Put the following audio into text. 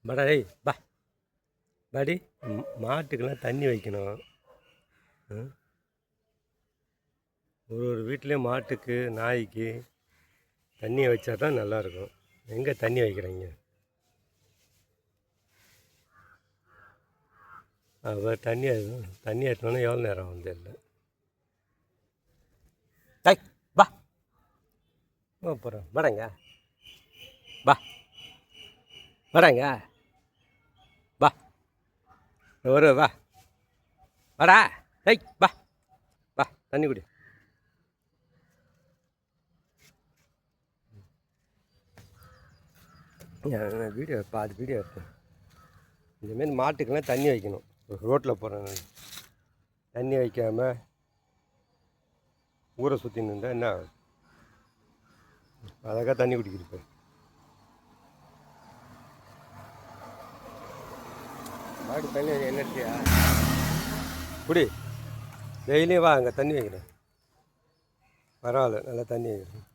படா டேய் பா பாடி மாட்டுக்கெல்லாம் தண்ணி வைக்கணும். ஒரு வீட்லேயும் மாட்டுக்கு நாய்க்கு தண்ணியை வச்சா தான் நல்லாயிருக்கும். எங்கே தண்ணி வைக்கிறீங்க? தண்ணி ஏற்றணுன்னா எவ்வளோ நேரம் ஆகும் தெரியல. டை பா போகிறோம் வடங்க பா வடங்க பா ஒரு வா வாடா டை பா பா தண்ணி குடி. வீடியோ பாதி வீடியோ எடுத்தேன். இந்தமாரி மாட்டுக்கெல்லாம் தண்ணி வைக்கணும். ரோட்டில் போகிறேன் தண்ணி வைக்காமல் ஊரை சுற்றி நின்றா என்ன ஆகும்? அழகாக தண்ணி குடிக்கிறது. மாட்டு தண்ணி என்னட்டியா குடி. டெய்லியும் வா அங்கே தண்ணி வைக்கிறேன். பரவாயில்ல நல்லா தண்ணி வைக்கிறேன்.